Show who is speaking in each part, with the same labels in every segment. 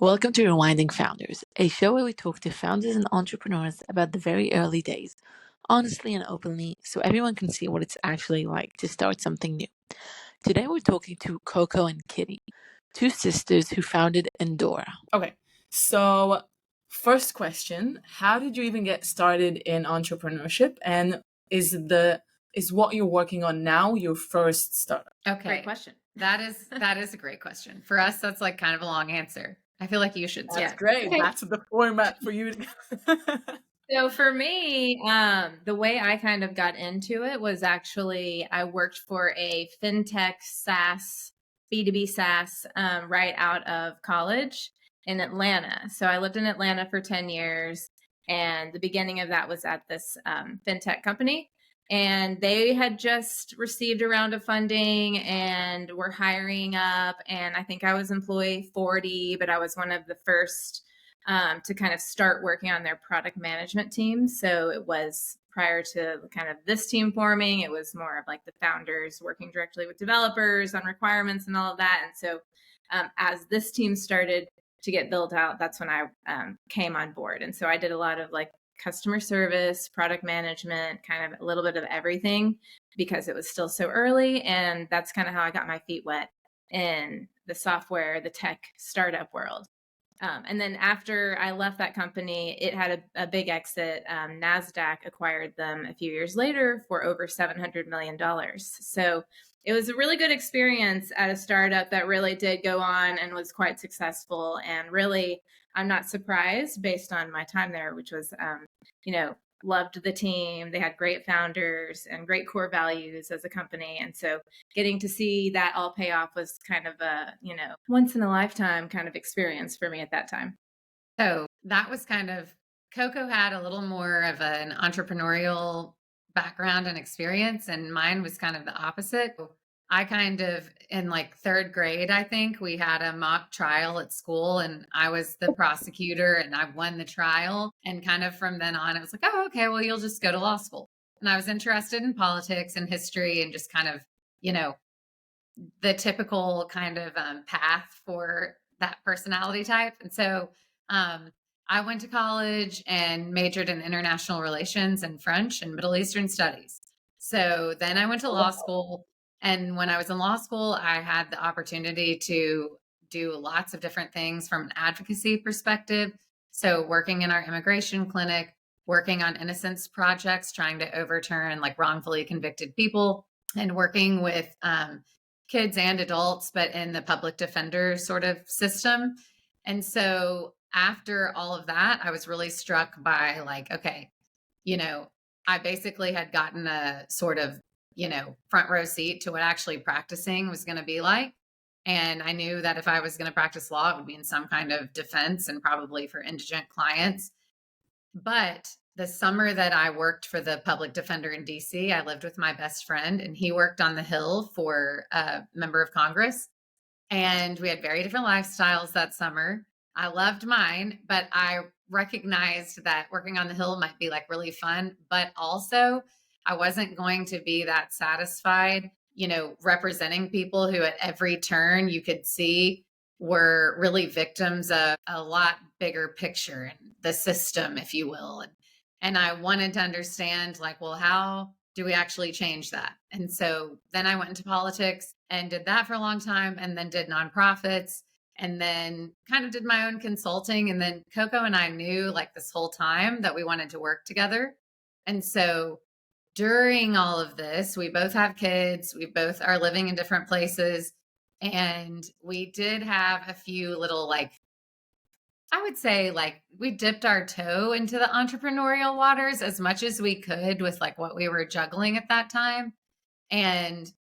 Speaker 1: Welcome to Rewinding Founders, a show where we talk to founders and entrepreneurs about the very early days, honestly and openly, so everyone can see what it's actually like to start something new. Today we're talking to Coco and Kitty, two sisters who founded Endora.
Speaker 2: Okay, so first question, how did you even get started in entrepreneurship? And is what you're working on now your first startup?
Speaker 3: Okay.
Speaker 4: Great question.
Speaker 3: That is a great question. For us, that's like kind of a long answer. I feel like you should
Speaker 2: That's
Speaker 3: start.
Speaker 2: great.
Speaker 4: Okay.
Speaker 2: That's the format for you.
Speaker 4: So for me, the way I kind of got into it was actually I worked for a fintech SaaS, B2B SaaS, right out of college in Atlanta. So I lived in Atlanta for 10 years, and the beginning of that was at this fintech company. And they had just received a round of funding and were hiring up. And I think I was employee 40, but I was one of the first to kind of start working on their product management team. So it was prior to kind of this team forming, it was more of like the founders working directly with developers on requirements and all of that. And so as this team started to get built out, that's when I came on board. And so I did a lot of like customer service, product management, kind of a little bit of everything because it was still so early. And that's kind of how I got my feet wet in the software, the tech startup world. And then after I left that company, it had a big exit. NASDAQ acquired them a few years later for over $700 million. So it was a really good experience at a startup that really did go on and was quite successful. And really, I'm not surprised based on my time there, which was, loved the team. They had great founders and great core values as a company. And so getting to see that all pay off was kind of a, once in a lifetime kind of experience for me at that time.
Speaker 3: So that was kind of, Coco had a little more of an entrepreneurial background and experience, and mine was kind of the opposite. I kind of, in like third grade, I think we had a mock trial at school and I was the prosecutor and I won the trial. And kind of from then on, it was like, oh, okay, well, you'll just go to law school. And I was interested in politics and history and just kind of, the typical kind of path for that personality type. And so I went to college and majored in international relations and French and Middle Eastern studies. So then I went to law school. And when I was in law school, I had the opportunity to do lots of different things from an advocacy perspective. So working in our immigration clinic, working on innocence projects, trying to overturn like wrongfully convicted people, and working with kids and adults, but in the public defender sort of system. And so after all of that, I was really struck by like, okay, I basically had gotten a sort of front row seat to what actually practicing was going to be like. And I knew that if I was going to practice law, it would be in some kind of defense and probably for indigent clients. But the summer that I worked for the public defender in DC, I lived with my best friend and he worked on the Hill for a member of Congress. And we had very different lifestyles that summer. I loved mine, but I recognized that working on the Hill might be like really fun, but also I wasn't going to be that satisfied, representing people who at every turn you could see were really victims of a lot bigger picture and the system, if you will. And I wanted to understand like, well, how do we actually change that? And so then I went into politics and did that for a long time and then did nonprofits and then kind of did my own consulting. And then Coco and I knew like this whole time that we wanted to work together. And so during all of this, we both have kids, we both are living in different places. And we did have a few little like, I would say like we dipped our toe into the entrepreneurial waters as much as we could with like what we were juggling at that time. And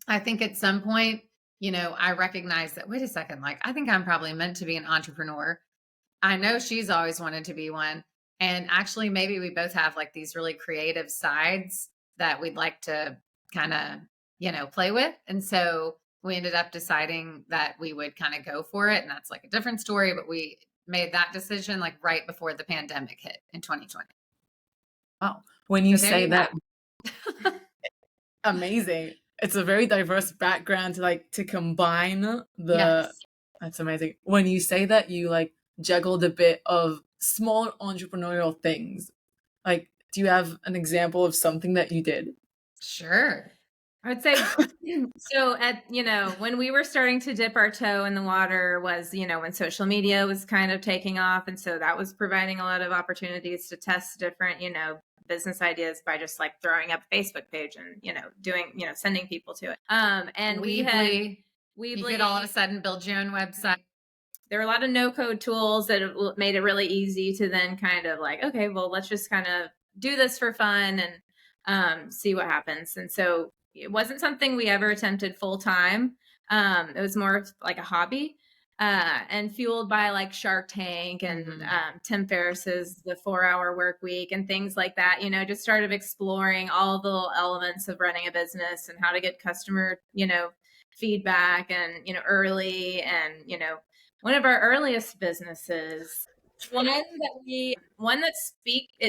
Speaker 3: I think at some point, I recognized that, wait a second, like I think I'm probably meant to be an entrepreneur. I know she's always wanted to be one. And actually, maybe we both have like these really creative sides that we'd like to kind of, play with. And so we ended up deciding that we would kind of go for it. And that's like a different story, but we made that decision like right before the pandemic hit in 2020.
Speaker 2: Wow. When you
Speaker 3: So there
Speaker 2: say
Speaker 3: you
Speaker 2: that, amazing. It's a very diverse background to combine the
Speaker 3: Yes.
Speaker 2: That's amazing. When you say that you like juggled a bit of smaller entrepreneurial things, like, do you have an example of something that you did?
Speaker 3: Sure.
Speaker 4: I would say so at, when we were starting to dip our toe in the water was, when social media was kind of taking off. And so that was providing a lot of opportunities to test different, business ideas by just like throwing up a Facebook page and, doing, sending people to it. And
Speaker 3: Weebly.
Speaker 4: Weebly,
Speaker 3: You could all of a sudden build your own website.
Speaker 4: there are a lot of no-code tools that made it really easy to then kind of like, okay, well, let's just kind of do this for fun and see what happens. And so it wasn't something we ever attempted full time. It was more like a hobby and fueled by like Shark Tank and Tim Ferriss's The 4-Hour Work Week and things like that. Just started exploring all the little elements of running a business and how to get customer, feedback and, early and, one of our earliest businesses, it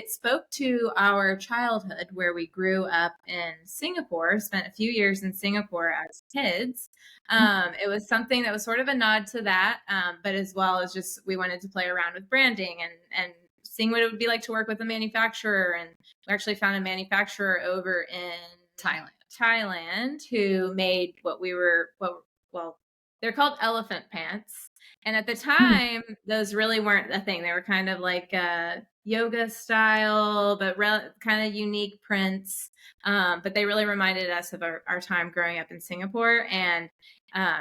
Speaker 4: spoke to our childhood where we grew up in Singapore, spent a few years in Singapore as kids. It was something that was sort of a nod to that, but as well as just we wanted to play around with branding and seeing what it would be like to work with a manufacturer. And we actually found a manufacturer over in Thailand who made they're called elephant pants. And at the time, those really weren't a thing. They were kind of like yoga style, but kind of unique prints. But they really reminded us of our time growing up in Singapore. And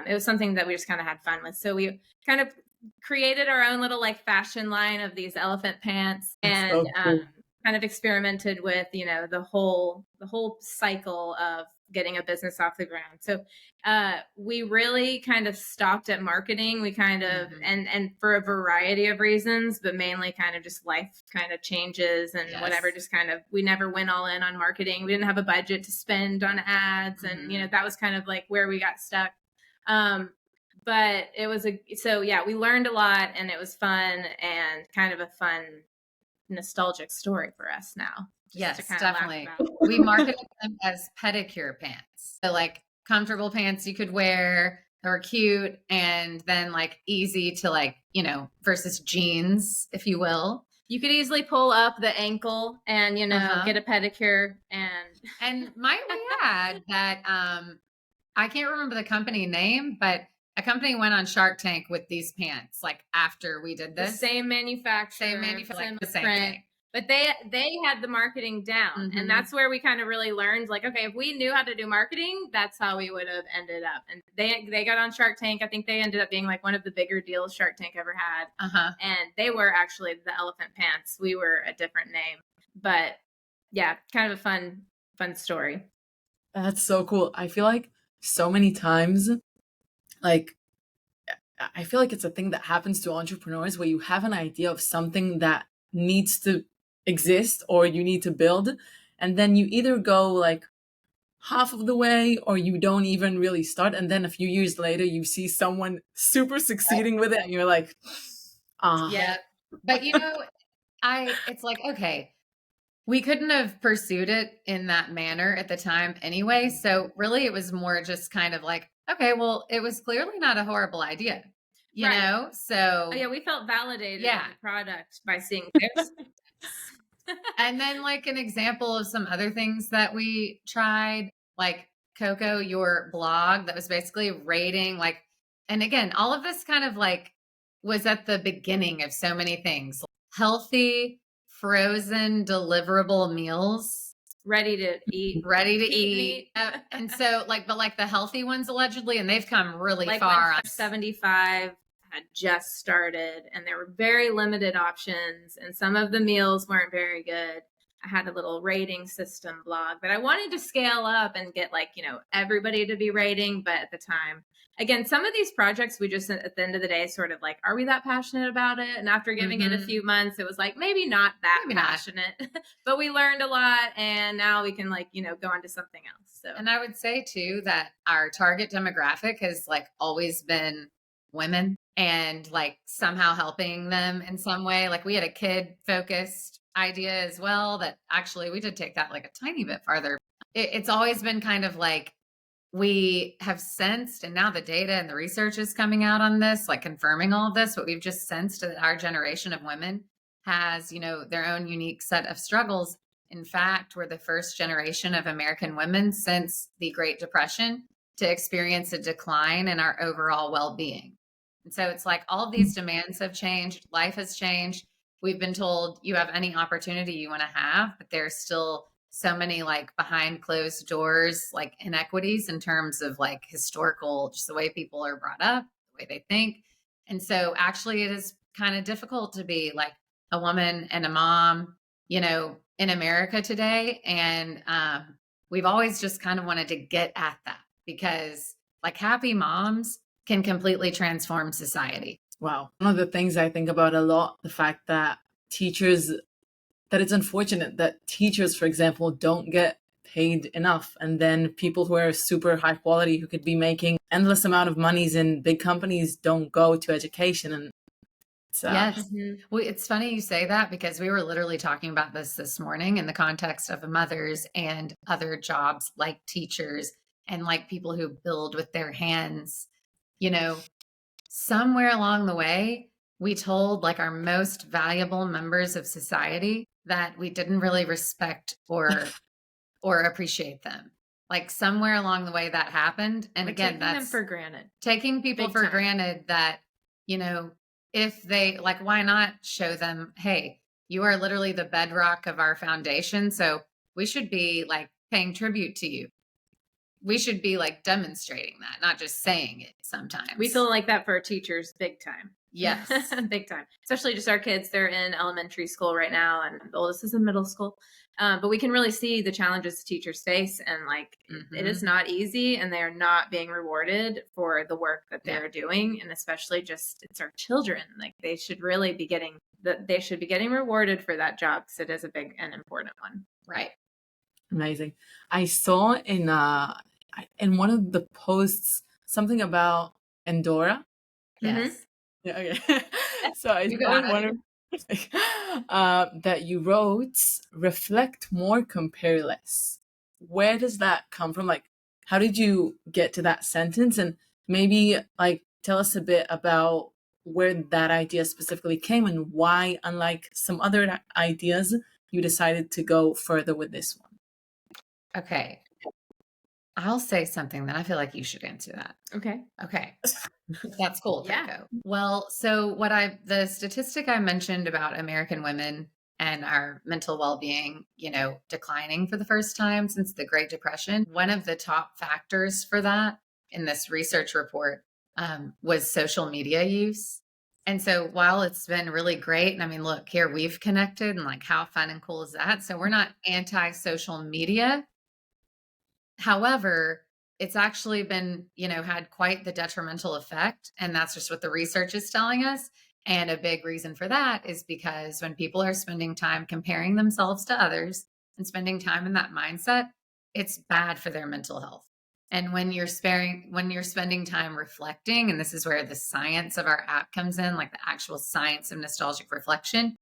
Speaker 4: it was something that we just kind of had fun with. So we kind of created our own little like fashion line of these elephant pants and
Speaker 2: so cool.
Speaker 4: kind of experimented with, the whole cycle of getting a business off the ground. So we really kind of stopped at marketing. We kind of, and for a variety of reasons, but mainly kind of just life kind of changes and whatever, just kind of, we never went all in on marketing. We didn't have a budget to spend on ads. And, that was kind of like where we got stuck. But it was we learned a lot and it was fun and kind of a fun nostalgic story for us now.
Speaker 3: Yes, definitely. We marketed them as pedicure pants. So like comfortable pants you could wear that were cute and then like easy to like, versus jeans, if you will.
Speaker 4: You could easily pull up the ankle and, get a pedicure
Speaker 3: and might we add that I can't remember the company name, but a company went on Shark Tank with these pants like after we did this.
Speaker 4: The same manufacturer,
Speaker 3: like the same thing.
Speaker 4: But they had the marketing down. And that's where we kind of really learned like, okay, if we knew how to do marketing, that's how we would have ended up. And they got on Shark Tank. I think they ended up being like one of the bigger deals Shark Tank ever had. And they were actually the elephant pants. We were a different name. But yeah, kind of a fun story.
Speaker 2: That's so cool. I feel like so many times, like, I feel like it's a thing that happens to entrepreneurs where you have an idea of something that needs to exist or you need to build, and then you either go like half of the way or you don't even really start, and then a few years later you see someone super succeeding with it and you're like,
Speaker 3: yeah. But it's like, okay, we couldn't have pursued it in that manner at the time anyway, so really it was more just kind of like, okay, well, it was clearly not a horrible idea, you know? So
Speaker 4: we felt validated in the product by seeing this.
Speaker 3: And then like an example of some other things that we tried, like Coco, your blog that was basically rating like, and again, all of this kind of like was at the beginning of so many things. Healthy, frozen, deliverable meals.
Speaker 4: Ready to eat.
Speaker 3: And so like, but like the healthy ones allegedly, and they've come really
Speaker 4: like
Speaker 3: far.
Speaker 4: 75 had just started and there were very limited options and some of the meals weren't very good. I had a little rating system blog, but I wanted to scale up and get like, everybody to be rating. But at the time, again, some of these projects, we just, at the end of the day, sort of like, are we that passionate about it? And after giving it a few months, it was like, maybe not that passionate, but we learned a lot and now we can like, go on to something else. So,
Speaker 3: and I would say too, that our target demographic has like always been women and like somehow helping them in some way. Like we had a kid focused idea as well that actually we did take that like a tiny bit farther. It's always been kind of like we have sensed, and now the data and the research is coming out on this, like confirming all of this, but we've just sensed that our generation of women has, their own unique set of struggles. In fact, we're the first generation of American women since the Great Depression to experience a decline in our overall well-being. And so it's like all of these demands have changed, life has changed. We've been told you have any opportunity you want to have, but there's still so many like behind closed doors, like inequities in terms of like historical, just the way people are brought up, the way they think. And so actually it is kind of difficult to be like a woman and a mom, in America today. And we've always just kind of wanted to get at that because like happy moms can completely transform society.
Speaker 2: Wow. One of the things I think about a lot, the fact that it's unfortunate that teachers, for example, don't get paid enough. And then people who are super high quality, who could be making endless amount of monies in big companies, don't go to education. And
Speaker 3: yes. Well, it's funny you say that because we were literally talking about this morning in the context of mothers and other jobs like teachers and like people who build with their hands. Somewhere along the way, we told like our most valuable members of society that we didn't really respect or appreciate them. Like somewhere along the way that happened. And
Speaker 4: We're
Speaker 3: again,
Speaker 4: taking
Speaker 3: that's
Speaker 4: them for granted.
Speaker 3: taking people
Speaker 4: Big
Speaker 3: for
Speaker 4: time.
Speaker 3: granted that, if they like, why not show them, hey, you are literally the bedrock of our foundation. So we should be like paying tribute to you. We should be like demonstrating that, not just saying it sometimes.
Speaker 4: We feel like that for our teachers big time.
Speaker 3: Yes.
Speaker 4: Big time. Especially just our kids. They're in elementary school right now and the oldest is in middle school. But we can really see the challenges teachers face and like it is not easy and they are not being rewarded for the work that they're doing. And especially just it's our children. Like they should really be getting rewarded for that job because it is a big and important one.
Speaker 3: Right.
Speaker 2: Amazing. I saw in one of the posts something about Endora.
Speaker 3: Yes.
Speaker 2: Yeah, okay. So I saw in one of that you wrote, reflect more, compare less. Where does that come from? Like, how did you get to that sentence? And maybe like tell us a bit about where that idea specifically came and why, unlike some other ideas, you decided to go further with this one.
Speaker 3: Okay. I'll say something, then I feel like you should answer that.
Speaker 4: Okay.
Speaker 3: That's cool, Coco.
Speaker 4: Yeah.
Speaker 3: Well, so the statistic I mentioned about American women and our mental well-being, declining for the first time since the Great Depression, one of the top factors for that in this research report was social media use. And so while it's been really great, and I mean, look, here we've connected and like how fun and cool is that? So we're not anti-social media. However, it's actually been, had quite the detrimental effect. And that's just what the research is telling us. And a big reason for that is because when people are spending time comparing themselves to others and spending time in that mindset, it's bad for their mental health. And when you're spending time reflecting, and this is where the science of our app comes in, like the actual science of nostalgic reflection,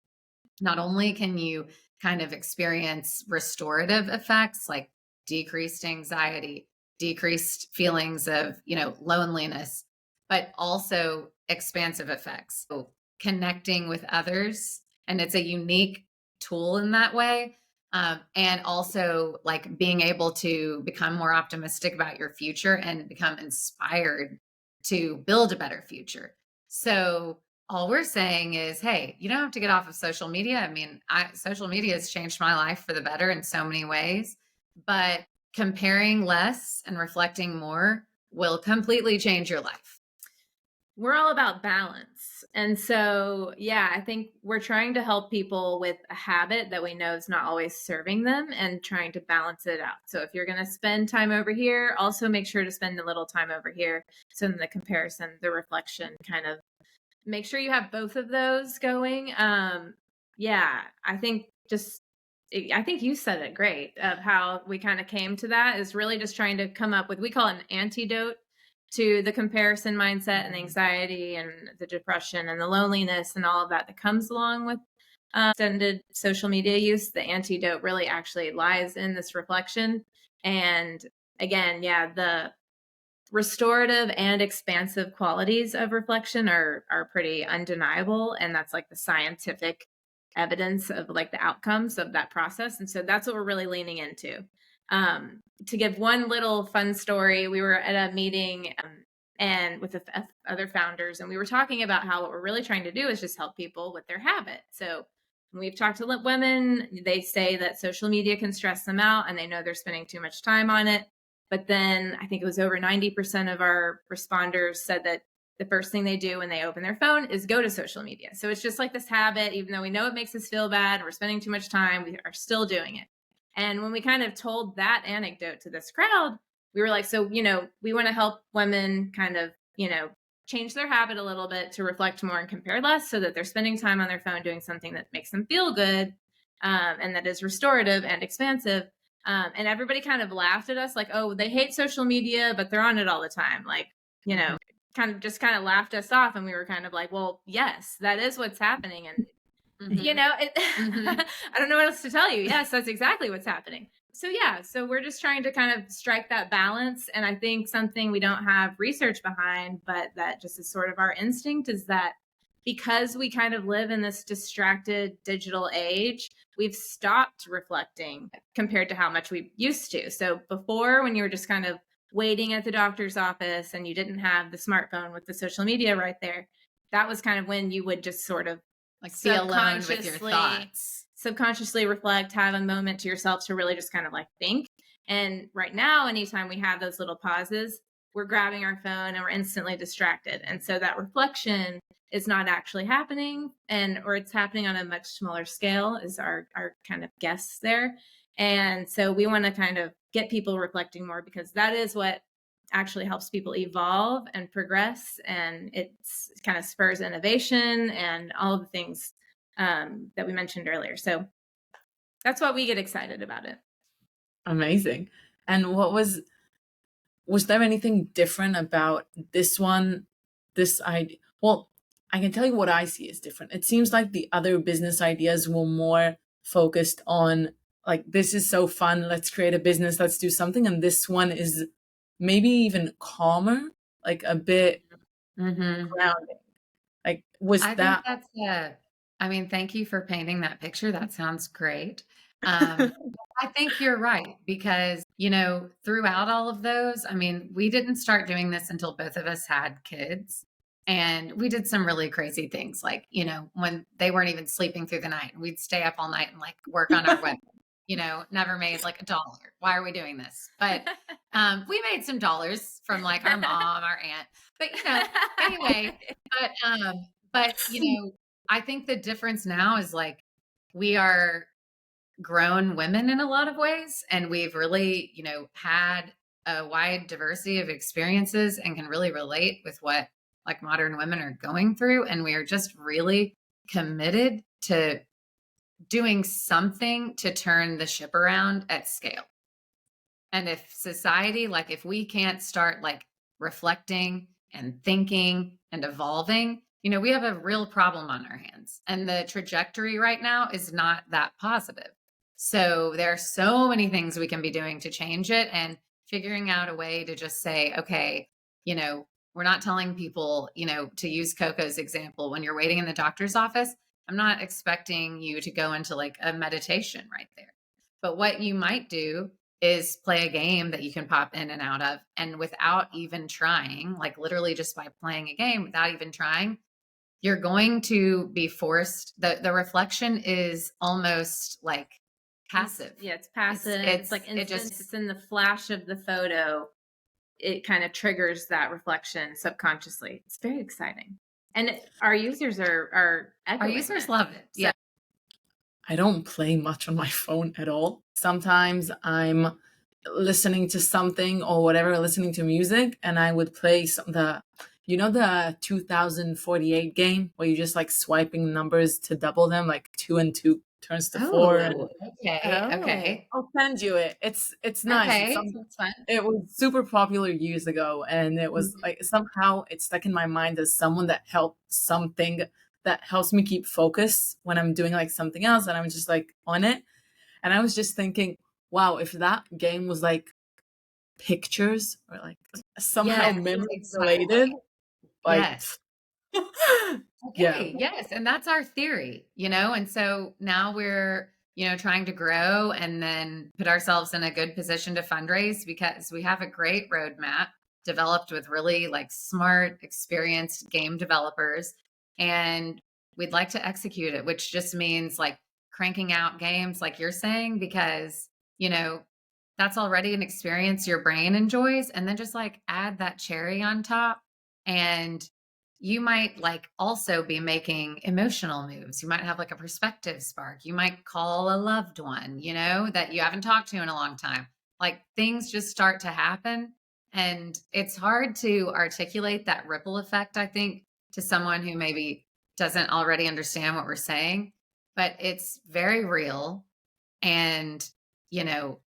Speaker 3: not only can you kind of experience restorative effects like decreased anxiety, decreased feelings of, loneliness, but also expansive effects. So connecting with others. And it's a unique tool in that way. And also like being able to become more optimistic about your future and become inspired to build a better future. So all we're saying is, hey, you don't have to get off of social media. I mean, social media has changed my life for the better in so many ways, but comparing less and reflecting more will completely change your life.
Speaker 4: We're all about balance. And so, I think we're trying to help people with a habit that we know is not always serving them and trying to balance it out. So if you're going to spend time over here, also make sure to spend a little time over here. So in the comparison, the reflection kind of make sure you have both of those going. I think you said it great of how we kind of came to that is really just trying to come up with, we call it an antidote to the comparison mindset and anxiety and the depression and the loneliness and all of that comes along with extended social media use. The antidote really actually lies in this reflection. And again, the restorative and expansive qualities of reflection are pretty undeniable, and that's like the scientific evidence of like the outcomes of that process. And so that's what we're really leaning into. To give one little fun story, we were at a meeting and with the other founders, and we were talking about how what we're really trying to do is just help people with their habit. So when we've talked to women, they say that social media can stress them out and they know they're spending too much time on it. But then I think it was over 90% of our responders said that the first thing they do when they open their phone is go to social media. So it's just like this habit, even though we know it makes us feel bad and we're spending too much time, we are still doing it. And when we kind of told that anecdote to this crowd, we were like, so, we want to help women kind of, change their habit a little bit to reflect more and compare less so that they're spending time on their phone doing something that makes them feel good and that is restorative and expansive. And everybody kind of laughed at us like, oh, they hate social media, but they're on it all the time. Like, kind of laughed us off. And we were kind of like, well, yes, that is what's happening. And, I don't know what else to tell you. Yes, that's exactly what's happening. So we're just trying to kind of strike that balance. And I think something we don't have research behind, but that just is sort of our instinct, is that because we kind of live in this distracted digital age, we've stopped reflecting compared to how much we used to. So before, when you were just kind of waiting at the doctor's office and you didn't have the smartphone with the social media right there, that was kind of when you would just sort of
Speaker 3: like be alone with your thoughts,
Speaker 4: subconsciously reflect, have a moment to yourself to really just kind of like think. And right now, anytime we have those little pauses, we're grabbing our phone and we're instantly distracted. And so that reflection is not actually happening, or it's happening on a much smaller scale is our kind of guess there. And so we want to kind of get people reflecting more, because that is what actually helps people evolve and progress, and it kind of spurs innovation and all of the things that we mentioned earlier. So that's why we get excited about it.
Speaker 2: Amazing. And was there anything different about this idea? Well, I can tell you what I see is different. It seems like the other business ideas were more focused on like, this is so fun, let's create a business, let's do something. And this one is maybe even calmer, like a bit grounding. Like,
Speaker 3: thank you for painting that picture. That sounds great. I think you're right, because, throughout all of those, we didn't start doing this until both of us had kids. And we did some really crazy things, like, when they weren't even sleeping through the night, we'd stay up all night and like work on our web. Never made like $1. Why are we doing this? But we made some dollars from like our mom, our aunt. But anyway, but I think the difference now is like, we are grown women in a lot of ways, and we've really, had a wide diversity of experiences and can really relate with what like modern women are going through. And we are just really committed to doing something to turn the ship around at scale. And if society, like if we can't start like reflecting and thinking and evolving, we have a real problem on our hands. And the trajectory right now is not that positive. So there are so many things we can be doing to change it, and figuring out a way to just say, okay, we're not telling people, to use Coco's example, when you're waiting in the doctor's office, I'm not expecting you to go into like a meditation right there. But what you might do is play a game that you can pop in and out of. And without even trying, like literally just by playing a game without even trying, you're going to be forced. The reflection is almost like passive.
Speaker 4: It's passive. It's like instant. It's in the flash of the photo. It kind of triggers that reflection subconsciously. It's very exciting. And our users are
Speaker 3: our users love it. So, yeah.
Speaker 2: I don't play much on my phone at all. Sometimes I'm listening to something or whatever, listening to music, and I would play the 2048 game where you just like swiping numbers to double them, like 2 and 2 turns to 4. And
Speaker 3: okay.
Speaker 2: I'll send you it. It's nice.
Speaker 3: Okay. It's fun.
Speaker 2: It was super popular years ago, and it was like somehow it's stuck in my mind as something that helps me keep focus when I'm doing like something else, and I'm just like on it. And I was just thinking, wow, if that game was like pictures or like somehow
Speaker 3: Yes,
Speaker 2: memory
Speaker 3: exactly.
Speaker 2: related. Like,
Speaker 3: Yes.
Speaker 2: yeah.
Speaker 3: Okay, yes, and that's our theory, and so now we're, trying to grow and then put ourselves in a good position to fundraise because we have a great roadmap developed with really like smart, experienced game developers, and we'd like to execute it, which just means like cranking out games like you're saying, because, that's already an experience your brain enjoys, and then just like add that cherry on top. And you might like also be making emotional moves. You might have like a perspective spark. You might call a loved one, that you haven't talked to in a long time. Like things just start to happen. And it's hard to articulate that ripple effect, I think, to someone who maybe doesn't already understand what we're saying, but it's very real. And,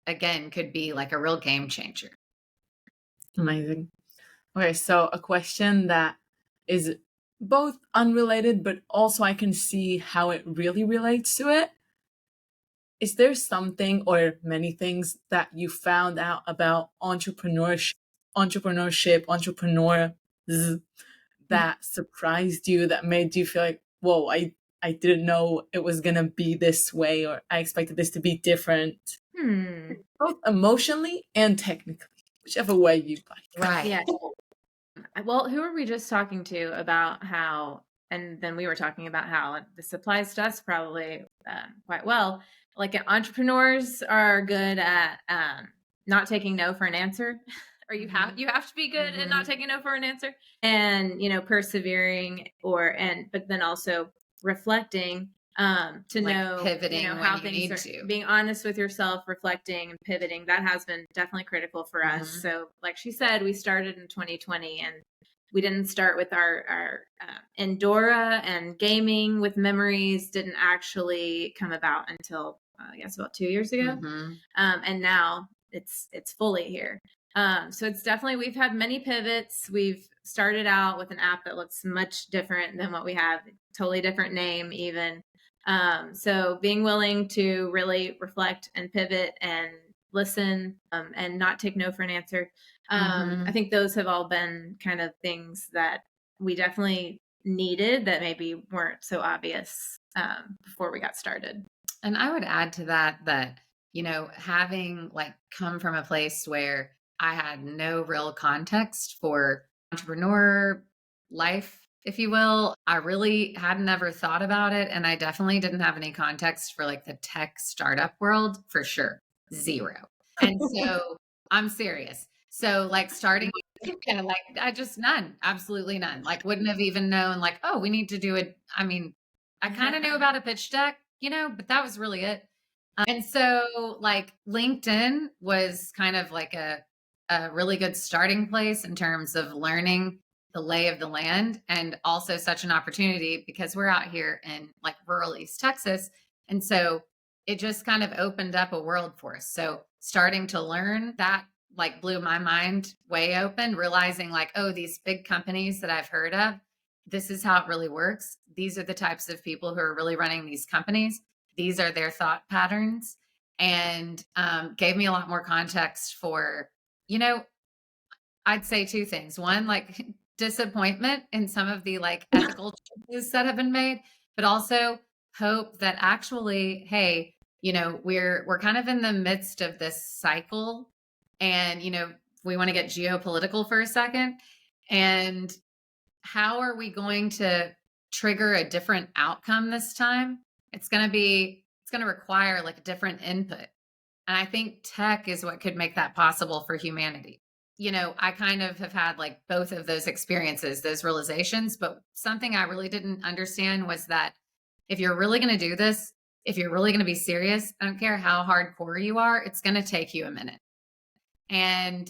Speaker 3: again, could be like a real game changer.
Speaker 2: Amazing. Okay, so a question that is both unrelated, but also I can see how it really relates to it. Is there something or many things that you found out about entrepreneurs that surprised you, that made you feel like, whoa, I didn't know it was gonna be this way, or I expected this to be different, both emotionally and technically, whichever way you'd like.
Speaker 3: Right.
Speaker 4: Yeah. Well, who were we just talking to about how, and then we were talking about how this applies to us probably quite well. Like entrepreneurs are good at not taking no for an answer, or you have to be good at not taking no for an answer, and persevering, but then also reflecting to
Speaker 3: Like
Speaker 4: know
Speaker 3: pivoting
Speaker 4: how
Speaker 3: when you
Speaker 4: things
Speaker 3: need
Speaker 4: are,
Speaker 3: to.
Speaker 4: being honest with yourself, reflecting and pivoting. That has been definitely critical for us. So like she said, we started in 2020, and we didn't start with our Endora, and gaming with memories didn't actually come about until I guess about 2 years ago. And now it's fully here. So it's definitely, we've had many pivots. We've started out with an app that looks much different than what we have, totally different name even. So being willing to really reflect and pivot and listen, and not take no for an answer. I think those have all been kind of things that we definitely needed that maybe weren't so obvious before we got started.
Speaker 3: And I would add to that, having like come from a place where I had no real context for entrepreneur life, if you will, I really hadn't ever thought about it. And I definitely didn't have any context for like the tech startup world, for sure. Zero. And so I'm serious. So like starting kind of like, I just none, absolutely none. Like wouldn't have even known like, oh, we need to do it. I mean, I kind of knew about a pitch deck, but that was really it. And so like LinkedIn was kind of like a really good starting place in terms of learning the lay of the land, and also such an opportunity because we're out here in like rural East Texas. And so it just kind of opened up a world for us. So starting to learn that like blew my mind way open, realizing like, oh, these big companies that I've heard of, this is how it really works. These are the types of people who are really running these companies. These are their thought patterns, and gave me a lot more context for, I'd say two things. One, like disappointment in some of the like ethical choices that have been made, but also hope that actually, hey, we're kind of in the midst of this cycle, and we want to get geopolitical for a second, and how are we going to trigger a different outcome this time? It's going to require like a different input. And I think tech is what could make that possible for humanity. I kind of have had like both of those experiences, those realizations, but something I really didn't understand was that if you're really going to do this, if you're really going to be serious, I don't care how hardcore you are, it's going to take you a minute. And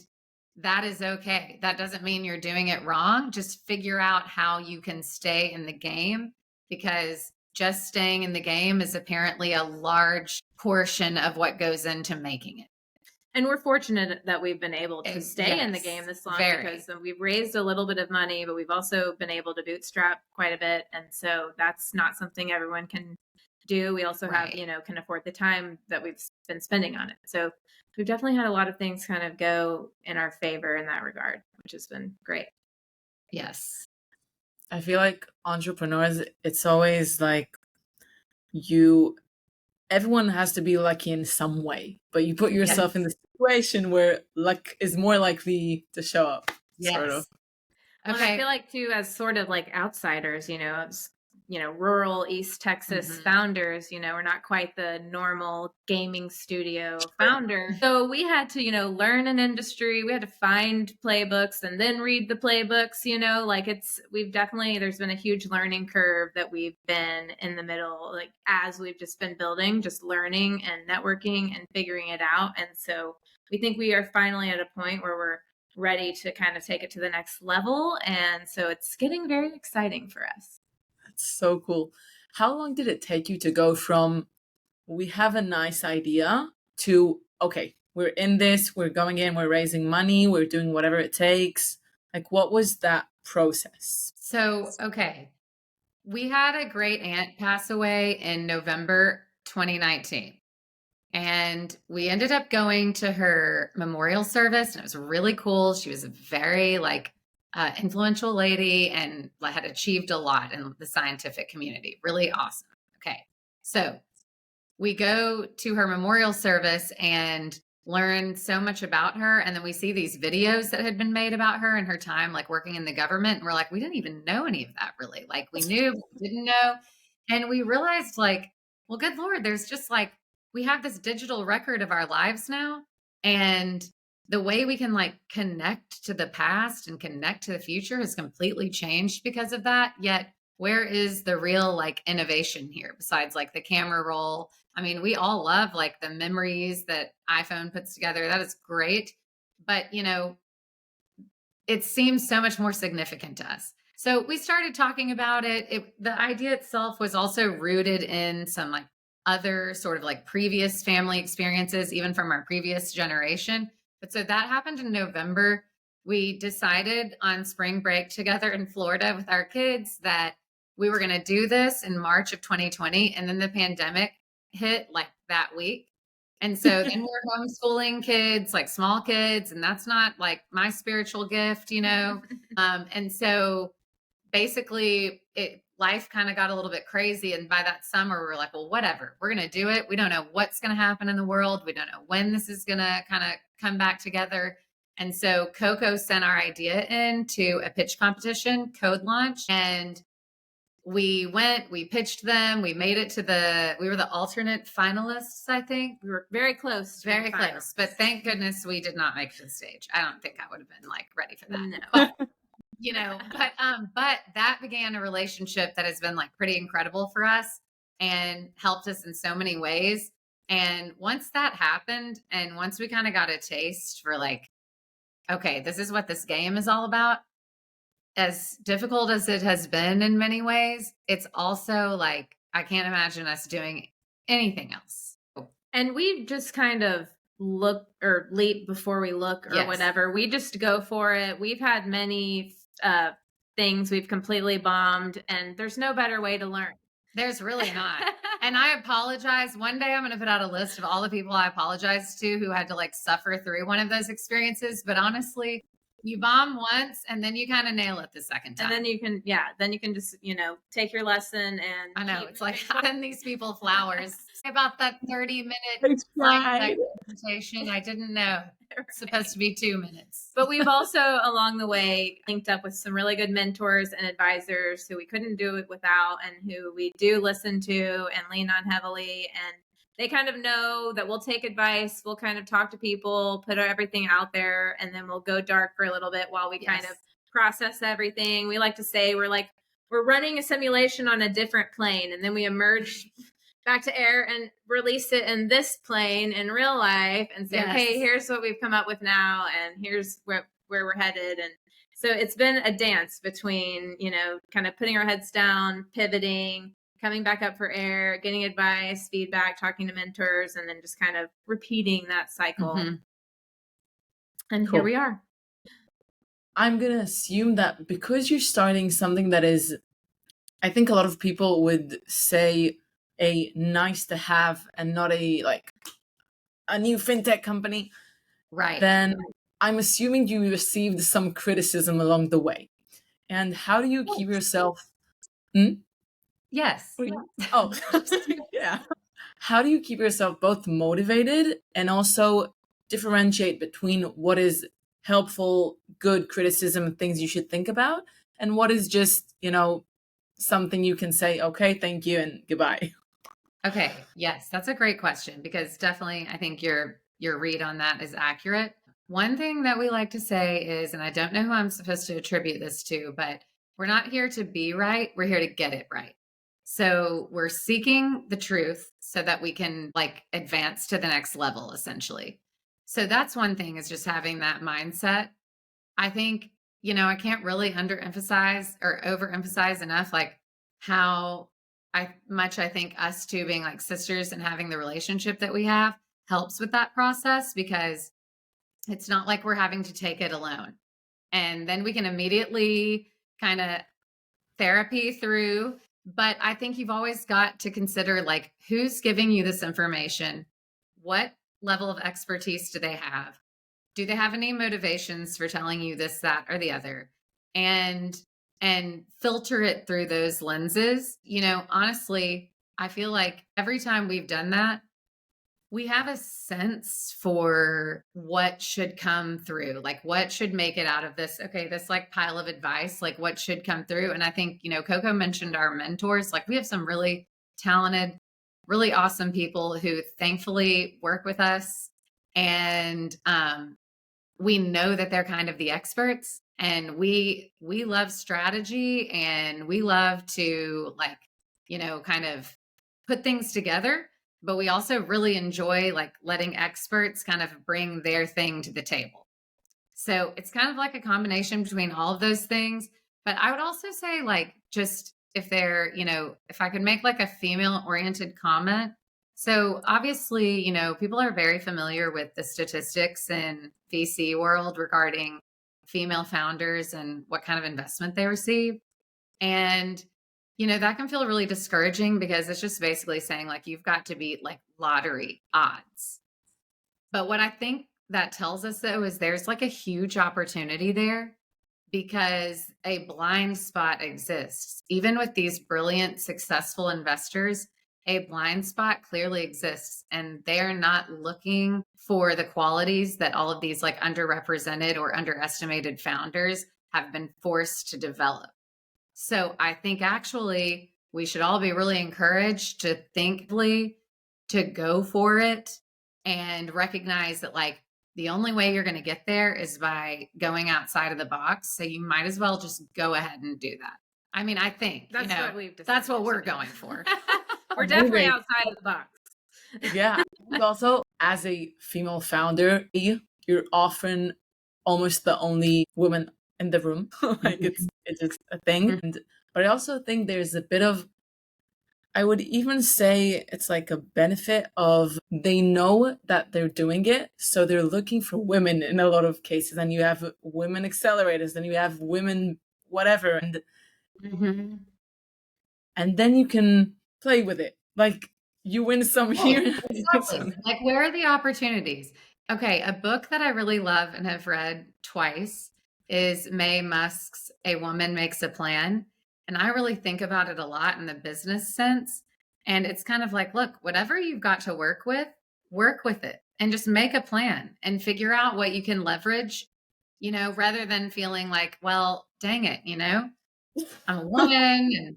Speaker 3: that is okay. That doesn't mean you're doing it wrong. Just figure out how you can stay in the game, because just staying in the game is apparently a large portion of what goes into making it.
Speaker 4: And we're fortunate that we've been able to stay in the game this long, because we've raised a little bit of money, but we've also been able to bootstrap quite a bit. And so that's not something everyone can do. We also have, can afford the time that we've been spending on it. So we've definitely had a lot of things kind of go in our favor in that regard, which has been great.
Speaker 3: Yes.
Speaker 2: I feel like entrepreneurs, it's always like everyone has to be lucky in some way, but you put yourself in the situation where luck is more likely to show up. Sort of.
Speaker 4: Okay. Well, I feel like too, as sort of like outsiders, rural East Texas founders, we're not quite the normal gaming studio founder. So we had to, learn an industry. We had to find playbooks and then read the playbooks, there's been a huge learning curve that we've been in the middle, like as we've just been building, just learning and networking and figuring it out. And so we think we are finally at a point where we're ready to kind of take it to the next level. And so it's getting very exciting for us.
Speaker 2: That's so cool. How long did it take you to go from we have a nice idea to, okay, we're in this, we're going in, we're raising money, we're doing whatever it takes? Like, what was that process?
Speaker 3: So, okay. We had a great aunt pass away in November 2019. And we ended up going to her memorial service, and it was really cool. She was a very influential lady and had achieved a lot in the scientific community. Really awesome. Okay. So we go to her memorial service and learn so much about her. And then we see these videos that had been made about her and her time, like working in the government. And we're like, we didn't even know any of that really. Like we knew, but we didn't know. And we realized well, good Lord, there's just we have this digital record of our lives now. And the way we can connect to the past and connect to the future has completely changed because of that. Yet where is the real innovation here besides the camera roll? I mean, we all love the memories that iPhone puts together. That is great. But, it seems so much more significant to us. So we started talking about it. The idea itself was also rooted in some other sort of previous family experiences, even from our previous generation. But so that happened in November. We decided on spring break together in Florida with our kids that we were going to do this in March of 2020. And then the pandemic hit that week. And so then we're homeschooling kids, small kids. And that's not my spiritual gift, And so basically life kind of got a little bit crazy. And by that summer, we were like, well, whatever, we're going to do it. We don't know what's going to happen in the world. We don't know when this is going to kind of come back together. And so Coco sent our idea in to a pitch competition, Code Launch. And we went, we pitched them, we made it to we were the alternate finalists, I think.
Speaker 4: We were very close.
Speaker 3: Very close. But thank goodness we did not make it to the stage. I don't think I would have been ready for that.
Speaker 4: No.
Speaker 3: But that began a relationship that has been pretty incredible for us and helped us in so many ways. And once that happened, and once we kind of got a taste for okay, this is what this game is all about, as difficult as it has been in many ways, it's also I can't imagine us doing anything else.
Speaker 4: And we just kind of look or leap before we look or whatever. We just go for it. We've had many things we've completely bombed, and there's no better way to learn.
Speaker 3: There's really not. And I apologize. One day I'm going to put out a list of all the people I apologize to who had to suffer through one of those experiences. But honestly, you bomb once and then you kind of nail it the second time.
Speaker 4: And then you can just, take your lesson and
Speaker 3: I know it's send these people flowers about that 30-minute presentation. I didn't know it's supposed to be 2 minutes.
Speaker 4: But we've also along the way linked up with some really good mentors and advisors who we couldn't do it without and who we do listen to and lean on heavily. And they kind of know that we'll take advice. We'll kind of talk to people, put everything out there, and then we'll go dark for a little bit while we kind of process everything. We like to say we're running a simulation on a different plane, and then we emerge back to air and release it in this plane in real life and say, okay, here's what we've come up with now, and here's where we're headed. And so it's been a dance between, kind of putting our heads down, pivoting, coming back up for air, getting advice, feedback, talking to mentors, and then just kind of repeating that cycle. Mm-hmm. And here we are.
Speaker 2: I'm going to assume that because you're starting something that is, I think a lot of people would say a nice to have and not a new fintech company,
Speaker 3: Right.
Speaker 2: then I'm assuming you received some criticism along the way. And how do you keep yourself?
Speaker 3: Yes.
Speaker 2: Oh, yeah. How do you keep yourself both motivated and also differentiate between what is helpful, good criticism, things you should think about, and what is just, something you can say, okay, thank you, and goodbye?
Speaker 3: Okay. Yes, that's a great question, because definitely I think your read on that is accurate. One thing that we like to say is, and I don't know who I'm supposed to attribute this to, but we're not here to be right. We're here to get it right. So we're seeking the truth so that we can advance to the next level, essentially. So that's one thing, is just having that mindset. I think, I can't really underemphasize or overemphasize enough, how I think us two being like sisters and having the relationship that we have helps with that process, because it's not like we're having to take it alone. And then we can immediately kind of therapy through. But I think you've always got to consider, who's giving you this information? What level of expertise do they have? Do they have any motivations for telling you this, that, or the other? And filter it through those lenses. Honestly, I feel like every time we've done that, we have a sense for what should come through, what should make it out of this. Okay, this pile of advice, what should come through. And I think, Coco mentioned our mentors. We have some really talented, really awesome people who thankfully work with us. And we know that they're kind of the experts, and we love strategy, and we love to kind of put things together, but we also really enjoy letting experts kind of bring their thing to the table. So it's kind of like a combination between all of those things. But I would also say, just if they're, if I could make a female oriented comment. So obviously, people are very familiar with the statistics in VC world regarding female founders and what kind of investment they receive. And, that can feel really discouraging, because it's just basically saying you've got to beat lottery odds. But what I think that tells us, though, is there's a huge opportunity there, because a blind spot exists. Even with these brilliant, successful investors, a blind spot clearly exists, and they're not looking for the qualities that all of these underrepresented or underestimated founders have been forced to develop. So I think actually we should all be really encouraged to to go for it, and recognize that the only way you're going to get there is by going outside of the box. So you might as well just go ahead and do that. I mean, I think
Speaker 4: that's what we've decided.
Speaker 3: That's what we're going for.
Speaker 4: We're definitely outside of the box.
Speaker 2: Yeah. Also, as a female founder, you're often almost the only woman in the room. It's just a thing. But I also think there's a bit of, I would even say it's a benefit of, they know that they're doing it, so they're looking for women in a lot of cases. And you have women accelerators, then you have women whatever, and then you can play with it. You win some here.
Speaker 3: Exactly. Where are the opportunities? Okay, a book that I really love and have read twice is Mae Musk's A Woman Makes a Plan. And I really think about it a lot in the business sense. And it's kind of look, whatever you've got to work with it, and just make a plan and figure out what you can leverage, rather than feeling well, dang it, I'm a woman and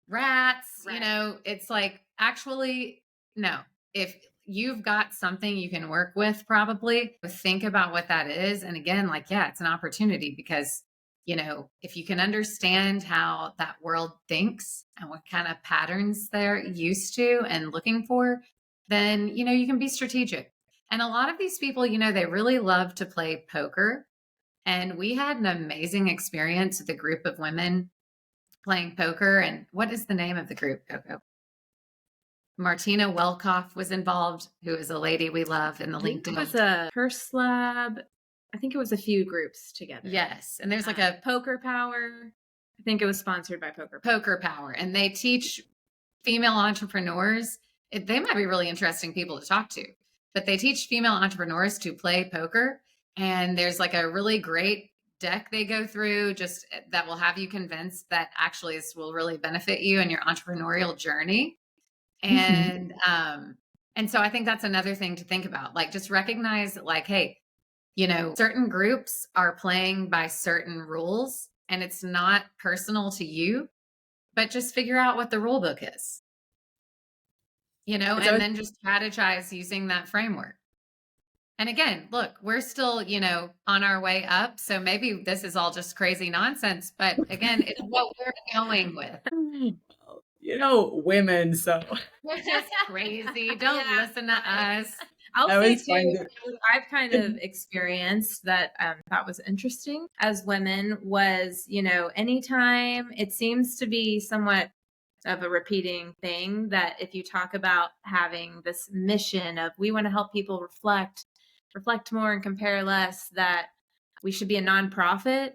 Speaker 3: rats,
Speaker 4: Right.
Speaker 3: It's actually, no. If you've got something you can work with, probably think about what that is. And again, yeah, it's an opportunity, because if you can understand how that world thinks and what kind of patterns they're used to and looking for, then you can be strategic. And a lot of these people, they really love to play poker. And we had an amazing experience with a group of women playing poker. And what is the name of the group, Coco? Martina Welkoff was involved, who is a lady we love in the LinkedIn.
Speaker 4: It was a Purse Lab. I think it was a few groups together.
Speaker 3: Yes. And there's a
Speaker 4: Poker Power. I think it was sponsored by Poker Power.
Speaker 3: Poker Power. And they teach female entrepreneurs, they might be really interesting people to talk to, but they teach female entrepreneurs to play poker. And there's like a really great deck they go through just that will have you convinced that actually this will really benefit you in your entrepreneurial journey. And so I think that's another thing to think about. Like, just recognize that, like, hey, certain groups are playing by certain rules and it's not personal to you, but just figure out what the rule book is, and then just strategize using that framework. And again, look, we're still, on our way up. So maybe this is all just crazy nonsense, but again, it's what we're going with.
Speaker 2: Women, so
Speaker 3: We're just crazy. Don't listen to us.
Speaker 4: I'll say too, I've kind of experienced that thought was interesting as women was, anytime it seems to be somewhat of a repeating thing that if you talk about having this mission of we want to help people reflect more and compare less, that we should be a nonprofit,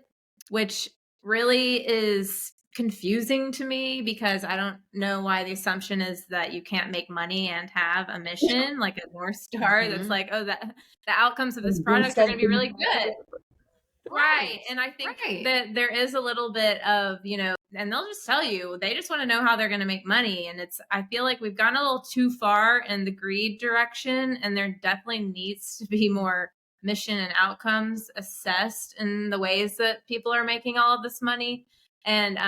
Speaker 4: which really is confusing to me because I don't know why the assumption is that you can't make money and have a mission like a North Star that's like, oh, that the outcomes of this product are going to be really good. Right. And I think that there is a little bit of, and they'll just tell you, they just want to know how they're going to make money. And I feel like we've gone a little too far in the greed direction, and there definitely needs to be more mission and outcomes assessed in the ways that people are making all of this money. And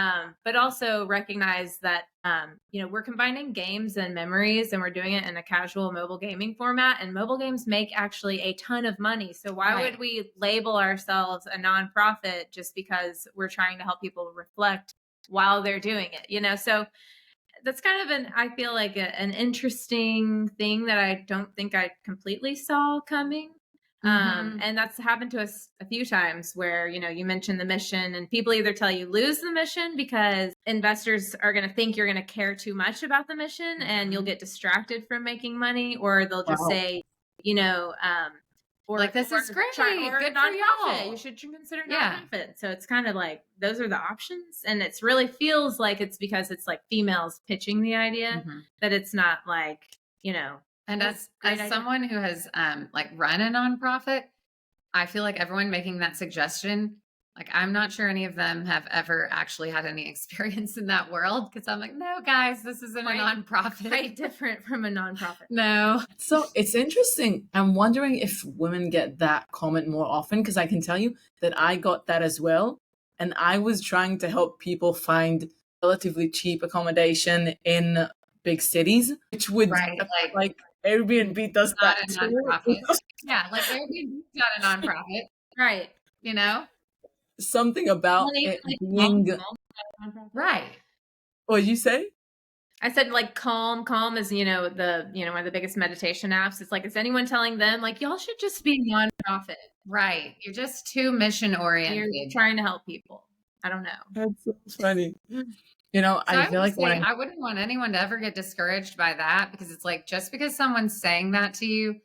Speaker 4: but also recognize that we're combining games and memories, and we're doing it in a casual mobile gaming format, and mobile games make actually a ton of money. So why would we label ourselves a nonprofit just because we're trying to help people reflect while they're doing it? So that's kind of I feel like an interesting thing that I don't think I completely saw coming. And that's happened to us a few times where, you mentioned the mission and people either tell you lose the mission because investors are going to think you're going to care too much about the mission and you'll get distracted from making money, or they'll just say, or
Speaker 3: like, this is great,
Speaker 4: or
Speaker 3: good
Speaker 4: nonprofit,
Speaker 3: for y'all.
Speaker 4: you should consider nonprofit. So it's kind of like, those are the options. And it's really feels like it's because it's like females pitching the idea that it's not like,
Speaker 3: And as someone who has run a nonprofit, I feel like everyone making that suggestion, like, I'm not sure any of them have ever actually had any experience in that world, because I'm like, no, guys, this isn't a nonprofit.
Speaker 4: Quite different from a nonprofit.
Speaker 3: No.
Speaker 2: So it's interesting. I'm wondering if women get that comment more often, because I can tell you that I got that as well. And I was trying to help people find relatively cheap accommodation in big cities, which would like Airbnb does
Speaker 3: not
Speaker 2: that
Speaker 3: a
Speaker 2: too.
Speaker 3: nonprofit. Yeah, like Airbnb's not a nonprofit.
Speaker 4: Right.
Speaker 2: Something about it being
Speaker 3: right.
Speaker 2: What you say?
Speaker 4: I said like Calm. Calm is, one of the biggest meditation apps. It's like, is anyone telling them like, y'all should just be nonprofit?
Speaker 3: Right. You're just too mission oriented.
Speaker 4: You're trying to help people. I don't know.
Speaker 2: That's so funny. I feel like
Speaker 3: I wouldn't want anyone to ever get discouraged by that, because it's like, just because someone's saying that to you,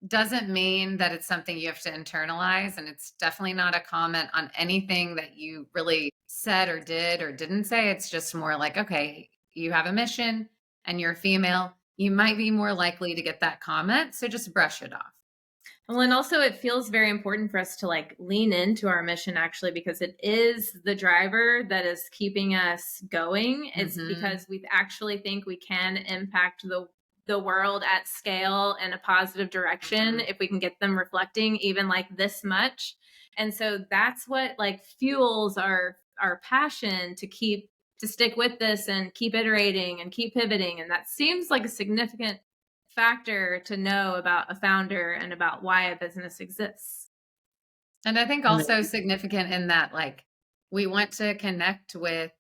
Speaker 3: doesn't mean that it's something you have to internalize. And it's definitely not a comment on anything that you really said or did or didn't say. It's just more like, okay, you have a mission and you're a female, you might be more likely to get that comment. So just brush it off.
Speaker 4: Well, and also it feels very important for us to like lean into our mission, actually, because it is the driver that is keeping us going. It's because we actually think we can impact the world at scale in a positive direction if we can get them reflecting even like this much. And so that's what like fuels our passion to stick with this and keep iterating and keep pivoting. And that seems like a significant factor to know about a founder and about why a business exists.
Speaker 3: And I think also significant in that, like, we want to connect with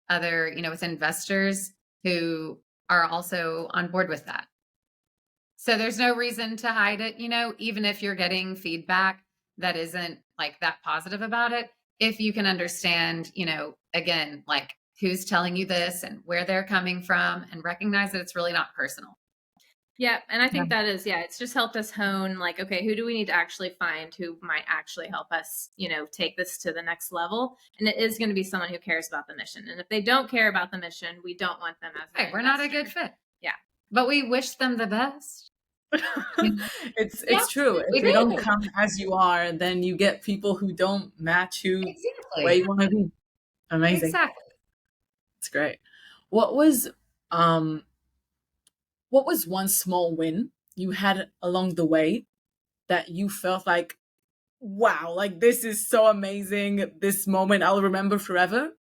Speaker 3: other, with investors who are also on board with that. So there's no reason to hide it, even if you're getting feedback that isn't like that positive about it. If you can understand, again, like who's telling you this and where they're coming from, and recognize that it's really not personal.
Speaker 4: Yeah, and I
Speaker 2: Yeah.
Speaker 4: think that is, it's just helped us hone, like, okay, who do we need to actually find who might actually help us, take this to the next level? And it is going to be someone who cares about the mission. And if they don't care about the mission, we don't want them as an
Speaker 3: Right, we're not a
Speaker 4: investor.
Speaker 3: good fit.
Speaker 4: Yeah.
Speaker 3: But we wish them the best.
Speaker 2: It's true.
Speaker 3: we
Speaker 2: If you don't
Speaker 3: do.
Speaker 2: come as you are, then you get people who don't match who where
Speaker 3: Exactly.
Speaker 2: you want to be. Amazing.
Speaker 3: Exactly.
Speaker 2: It's great. What was um what was one small win you had along the way that you felt like, wow, like this is so amazing. This moment I'll remember forever.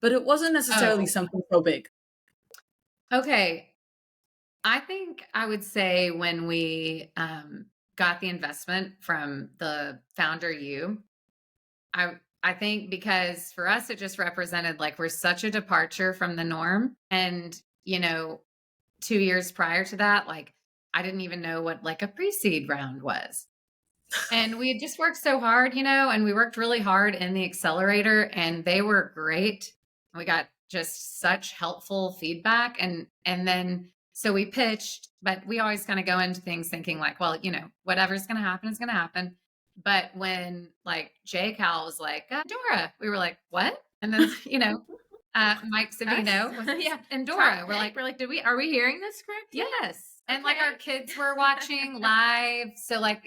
Speaker 2: But it wasn't necessarily
Speaker 3: Oh,
Speaker 2: something so big.
Speaker 3: okay. I think I would say when we got the investment from the founder, I think because for us it just represented like we're such a departure from the norm, and 2 years prior to that, like I didn't even know what like a pre-seed round was. And we had just worked so hard, and we worked really hard in the accelerator, and they were great. We got just such helpful feedback, and then so we pitched, but we always kind of go into things thinking like, well, whatever's going to happen is going to happen. But when like J Cal was like, Endora, we were like, what? And then, Mike Savino was Endora. We're like,
Speaker 4: are we hearing this correctly?
Speaker 3: yes. And like
Speaker 4: Okay.
Speaker 3: our kids were watching live. So like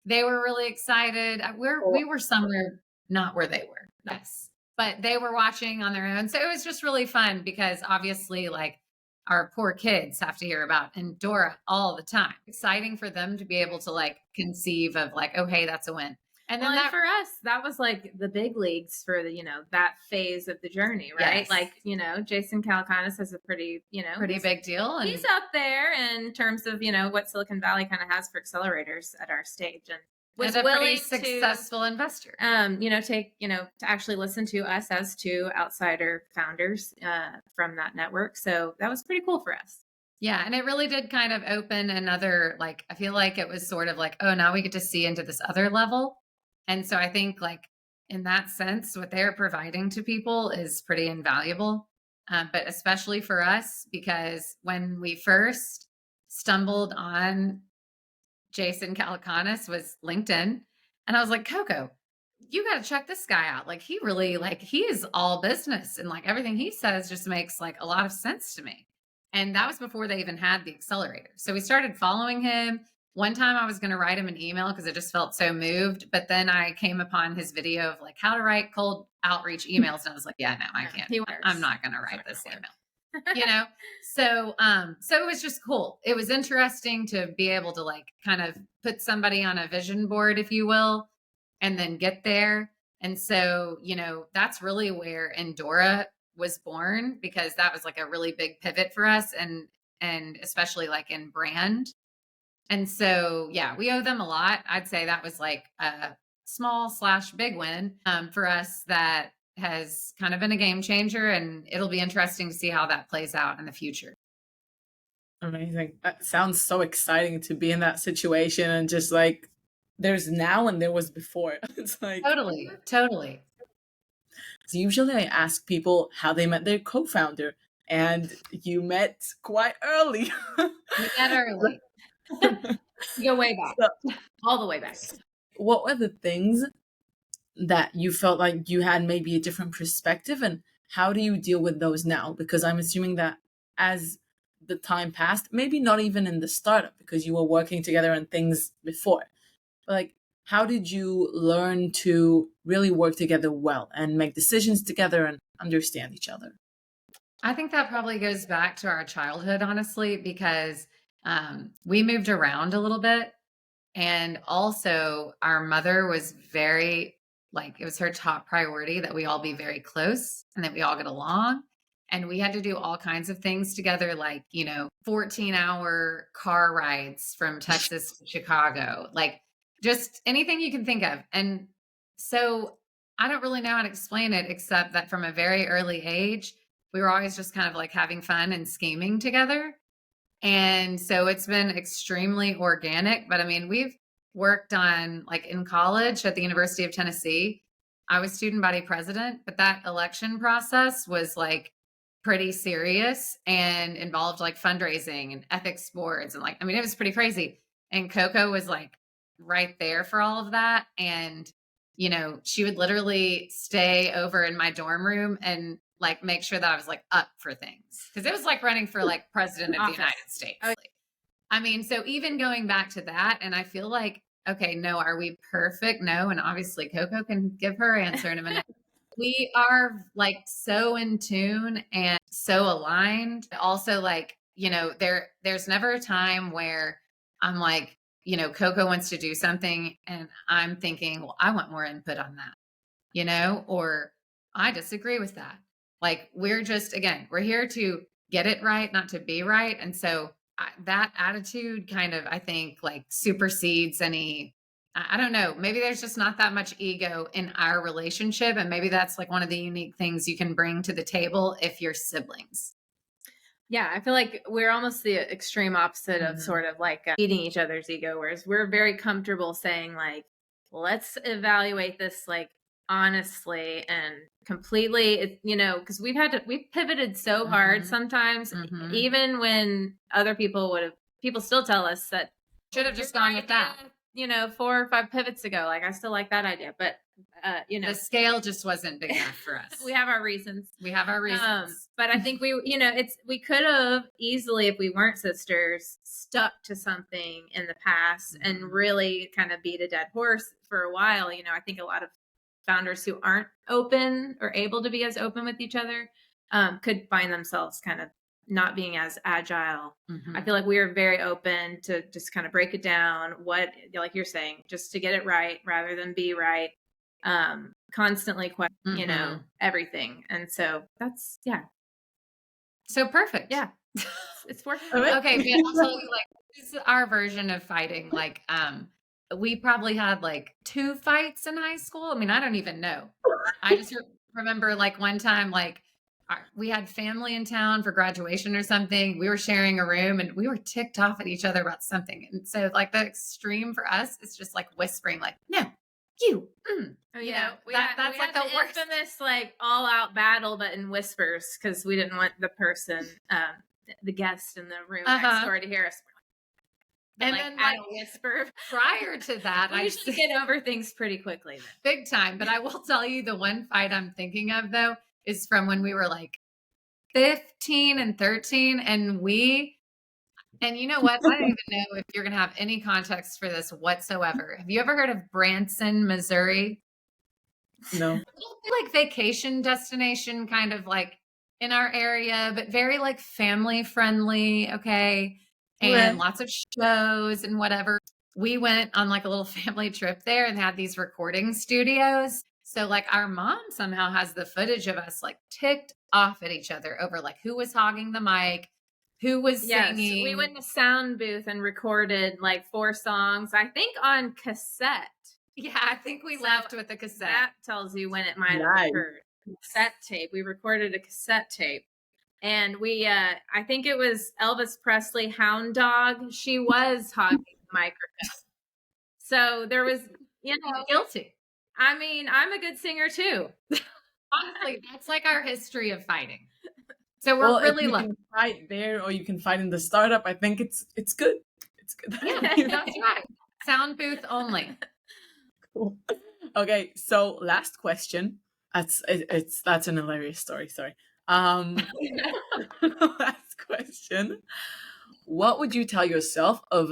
Speaker 3: they were really excited. We were somewhere not where they were. Yes. But they were watching on their own. So it was just really fun because obviously like our poor kids have to hear about Endora all the time. Exciting for them to be able to like conceive of like, oh, hey, that's a win. And then
Speaker 4: And for us, that was like the big leagues for the, that phase of the journey, right?
Speaker 3: Yes.
Speaker 4: Like, Jason Calacanis has a pretty
Speaker 3: big deal. And
Speaker 4: he's up there in terms of, what Silicon Valley kind of has for accelerators at our stage. And was
Speaker 3: a
Speaker 4: willing
Speaker 3: pretty successful investor.
Speaker 4: Take, to actually listen to us as two outsider founders from that network. So that was pretty cool for us.
Speaker 3: Yeah. And it really did kind of open another, like, I feel like it was sort of like, oh, now we get to see into this other level. And so I think like in that sense, what they're providing to people is pretty invaluable. But especially for us, because when we first stumbled on Jason Calacanis was LinkedIn. And I was like, Coco, you got to check this guy out. Like he really like, he is all business, and like everything he says just makes like a lot of sense to me. And that was before they even had the accelerator. So we started following him. One time I was going to write him an email because I just felt so moved. But then I came upon his video of like how to write cold outreach emails. And I was like, yeah, no, I can't. I'm not going to write this email. So it was just cool. It was interesting to be able to like kind of put somebody on a vision board, if you will, and then get there. And so, that's really where Endora was born, because that was like a really big pivot for us, and especially like in brand. And so, yeah, we owe them a lot. I'd say that was like a small/big win for us that has kind of been a game changer, and it'll be interesting to see how that plays out in the future.
Speaker 2: Amazing. That sounds so exciting to be in that situation, and just like there's now and there was before. It's like
Speaker 3: Totally.
Speaker 2: So usually I ask people how they met their co-founder, and you met quite early.
Speaker 3: We met early.
Speaker 4: You go way back. All the way back.
Speaker 2: What were the things that you felt like you had maybe a different perspective, and how do you deal with those now? Because I'm assuming that as the time passed, maybe not even in the startup because you were working together and things before, but like how did you learn to really work together well and make decisions together and understand each other?
Speaker 3: I think that probably goes back to our childhood, honestly, because we moved around a little bit. And also, our mother was very, like, it was her top priority that we all be very close and that we all get along. And we had to do all kinds of things together, like, 14-hour car rides from Texas to Chicago, like just anything you can think of. And so I don't really know how to explain it, except that from a very early age, we were always just kind of like having fun and scheming together. And so it's been extremely organic. But I mean, we've worked on, like in college at the University of Tennessee, I was student body president, but that election process was like pretty serious and involved like fundraising and ethics boards. And like, I mean, it was pretty crazy. And Coco was like right there for all of that. And, you know, she would literally stay over in my dorm room and like make sure that I was like up for things. Cause it was like running for like president of the United States. I mean, so even going back to that, and I feel like, okay, no, are we perfect? No. And obviously Coco can give her answer in a minute. We are like so in tune and so aligned. Also, like, you know, there's never a time where I'm like, you know, Coco wants to do something and I'm thinking, well, I want more input on that, you know, or I disagree with that. Like, we're just, again, we're here to get it right, not to be right. And so that attitude kind of, I think, like supersedes any, I don't know, maybe there's just not that much ego in our relationship. And maybe that's like one of the unique things you can bring to the table if you're siblings.
Speaker 4: Yeah, I feel like we're almost the extreme opposite of sort of like feeding each other's ego, whereas we're very comfortable saying like, let's evaluate this like honestly and completely, you know, because we've pivoted so hard sometimes, even when other people people still tell us that
Speaker 3: should have just gone with that,
Speaker 4: you know, 4 or 5 pivots ago. Like, I still like that idea, but you know,
Speaker 3: the scale just wasn't big enough for us.
Speaker 4: We have our reasons.
Speaker 3: But
Speaker 4: I think we could have easily, if we weren't sisters, stuck to something in the past and really kind of beat a dead horse for a while. You know, I think a lot of founders who aren't open or able to be as open with each other could find themselves kind of not being as agile. I feel like we are very open to just kind of break it down, what, like you're saying, just to get it right rather than be right. Constantly question, you know, everything. And so that's,
Speaker 3: so perfect.
Speaker 4: Yeah. It's working.
Speaker 3: Okay, but I'll tell you, like, this is our version of fighting. Like, we probably had like 2 fights in high school. I mean, I don't even know. I just remember like one time, like we had family in town for graduation or something. We were sharing a room and we were ticked off at each other about something. And so like the extreme for us is just like whispering, like, no, you.
Speaker 4: Oh, yeah.
Speaker 3: That's like the worst.
Speaker 4: Infamous like all out battle, but in whispers, because we didn't want the person, the guest in the room next door to hear us. But
Speaker 3: and
Speaker 4: like,
Speaker 3: then like
Speaker 4: a whisper.
Speaker 3: Prior to that,
Speaker 4: I usually get over things pretty quickly.
Speaker 3: Big time. But I will tell you, the one fight I'm thinking of though is from when we were like 15 and 13, and you know what? I don't even know if you're going to have any context for this whatsoever. Have you ever heard of Branson, Missouri?
Speaker 2: No.
Speaker 3: Like vacation destination, kind of like in our area, but very like family friendly. Okay. And lots of shows and whatever. We went on like a little family trip there and had these recording studios. So like our mom somehow has the footage of us like ticked off at each other over like who was hogging the mic, who was singing.
Speaker 4: We went in the sound booth and recorded like 4 songs, I think on cassette.
Speaker 3: Yeah, I think we left with a cassette.
Speaker 4: That tells you when it might have occurred. Cassette tape. We recorded a cassette tape. And we, I think it was Elvis Presley, Hound Dog. She was hogging the microphone. So there was, you know.
Speaker 3: Guilty.
Speaker 4: I mean, I'm a good singer too.
Speaker 3: Honestly, that's like our history of fighting. So we're really lucky.
Speaker 2: You can fight there or you can fight in the startup. I think it's good. It's good.
Speaker 3: Yeah, that's right. Sound booth only.
Speaker 2: Cool. Okay, so last question. That's an hilarious story. Sorry. Last question. What would you tell yourself of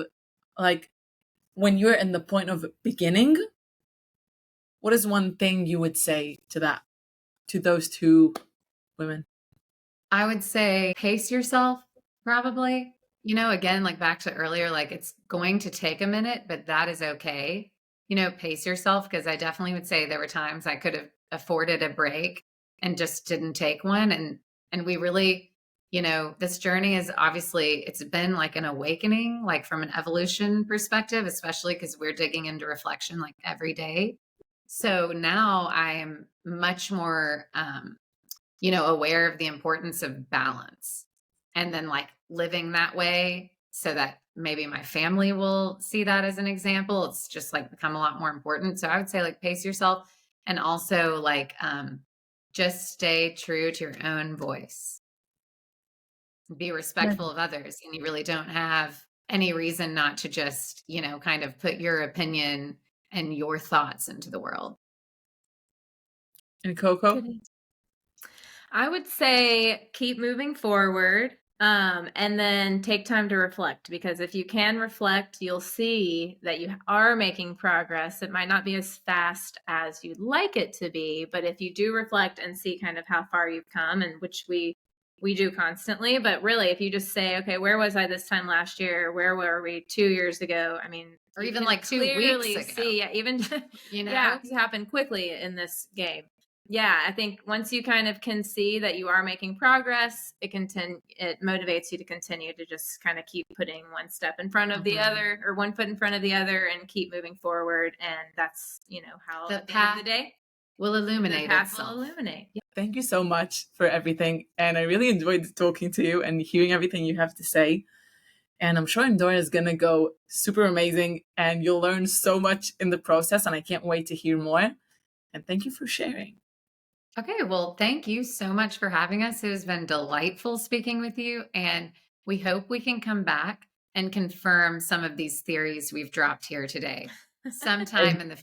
Speaker 2: like when you're in the point of beginning? What is one thing you would say to those 2 women?
Speaker 3: I would say pace yourself, probably. You know, again, like back to earlier, like it's going to take a minute, but that is okay. You know, pace yourself, because I definitely would say there were times I could have afforded a break and just didn't take one. And we really, you know, this journey is obviously, it's been like an awakening, like from an evolution perspective, especially because we're digging into reflection like every day. So now I am much more, you know, aware of the importance of balance and then like living that way so that maybe my family will see that as an example. It's just like become a lot more important. So I would say like pace yourself and also like, just stay true to your own voice. be respectful of others, and you really don't have any reason not to just, kind of put your opinion and your thoughts into the world.
Speaker 2: And Coco?
Speaker 4: Good. I would say keep moving forward, and then take time to reflect, because if you can reflect, you'll see that you are making progress. It might not be as fast as you'd like it to be, but if you do reflect and see kind of how far you've come, and which we do constantly, but really if you just say, okay, where was I this time last year? Where were we 2 years ago? I mean,
Speaker 3: Or
Speaker 4: you
Speaker 3: even
Speaker 4: can
Speaker 3: like 2 weeks
Speaker 4: clearly
Speaker 3: ago.
Speaker 4: see, yeah, even
Speaker 3: You know?
Speaker 4: yeah, it's happened quickly in this game. Yeah, I think once you kind of can see that you are making progress, it motivates you to continue to just kind of keep putting one step in front of the other, or one foot in front of the other, and keep moving forward. And that's, how
Speaker 3: The
Speaker 4: at the end of
Speaker 3: path
Speaker 4: the day,
Speaker 3: will
Speaker 4: the
Speaker 3: illuminate
Speaker 4: path
Speaker 3: itself.
Speaker 4: will illuminate. Yeah.
Speaker 2: Thank you so much for everything. And I really enjoyed talking to you and hearing everything you have to say. And I'm sure Endora is going to go super amazing, and you'll learn so much in the process. And I can't wait to hear more. And thank you for sharing.
Speaker 3: Okay, well, thank you so much for having us. It has been delightful speaking with you, and we hope we can come back and confirm some of these theories we've dropped here today sometime in the